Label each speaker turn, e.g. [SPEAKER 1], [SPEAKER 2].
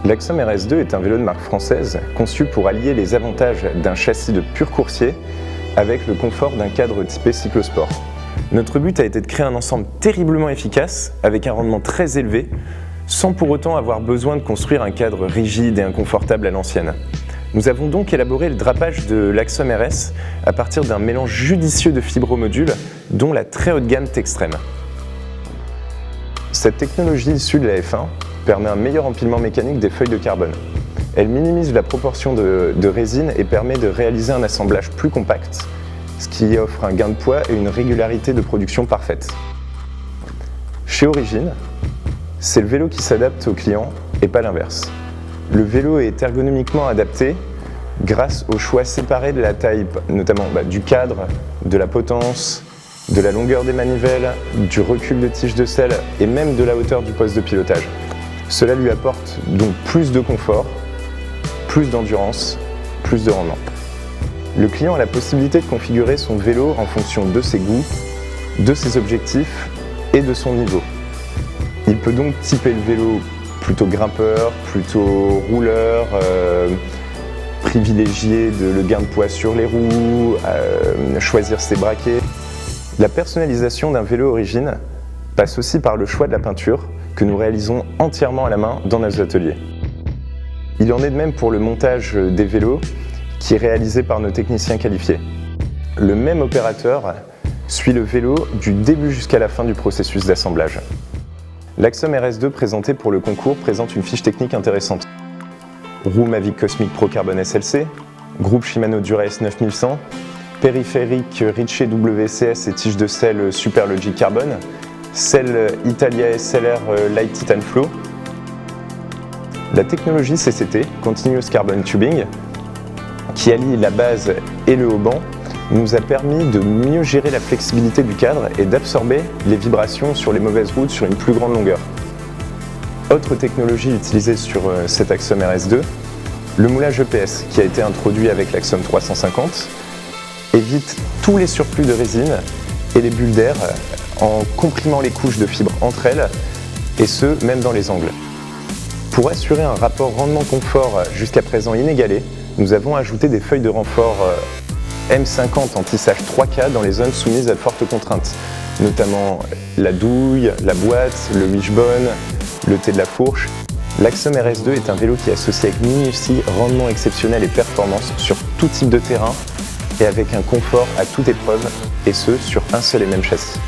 [SPEAKER 1] L'Axom RS2 est un vélo de marque française conçu pour allier les avantages d'un châssis de pur coursier avec le confort d'un cadre typé cyclosport. Notre but a été de créer un ensemble terriblement efficace avec un rendement très élevé sans pour autant avoir besoin de construire un cadre rigide et inconfortable à l'ancienne. Nous avons donc élaboré le drapage de l'Axom RS à partir d'un mélange judicieux de fibromodules dont la très haute gamme Textrem. Cette technologie issue de la F1 permet un meilleur empilement mécanique des feuilles de carbone. Elle minimise la proportion de résine et permet de réaliser un assemblage plus compact, ce qui offre un gain de poids et une régularité de production parfaite. Chez Origine, c'est le vélo qui s'adapte au client et pas l'inverse. Le vélo est ergonomiquement adapté grâce au choix séparé de la taille, notamment du cadre, de la potence, de la longueur des manivelles, du recul de tige de selle et même de la hauteur du poste de pilotage. Cela lui apporte donc plus de confort, plus d'endurance, plus de rendement. Le client a la possibilité de configurer son vélo en fonction de ses goûts, de ses objectifs et de son niveau. Il peut donc typer le vélo plutôt grimpeur, plutôt rouleur, privilégier le gain de poids sur les roues, choisir ses braquets. La personnalisation d'un vélo Origine passe aussi par le choix de la peinture que nous réalisons entièrement à la main dans nos ateliers. Il en est de même pour le montage des vélos qui est réalisé par nos techniciens qualifiés. Le même opérateur suit le vélo du début jusqu'à la fin du processus d'assemblage. L'Axom RS2 présenté pour le concours présente une fiche technique intéressante. Roue Mavic Cosmic Pro Carbon SLC, groupe Shimano Dura-S 9100, périphérique Ritchey WCS et tige de selle Superlogic Carbon, selle Italia SLR Light Titan Flow. La technologie CCT, Continuous Carbon Tubing, qui allie la base et le haut-banc, nous a permis de mieux gérer la flexibilité du cadre et d'absorber les vibrations sur les mauvaises routes sur une plus grande longueur. Autre technologie utilisée sur cet Axiom RS2, le moulage EPS qui a été introduit avec l'Axiom 350 évite tous les surplus de résine et les bulles d'air en comprimant les couches de fibres entre elles, et ce, même dans les angles. Pour assurer un rapport rendement-confort jusqu'à présent inégalé, nous avons ajouté des feuilles de renfort M50 en tissage 3K dans les zones soumises à de fortes contraintes, notamment la douille, la boîte, le wishbone, le T de la fourche. L'Axom RS2 est un vélo qui associe avec minutie rendement exceptionnel et performance sur tout type de terrain et avec un confort à toute épreuve, et ce sur un seul et même châssis.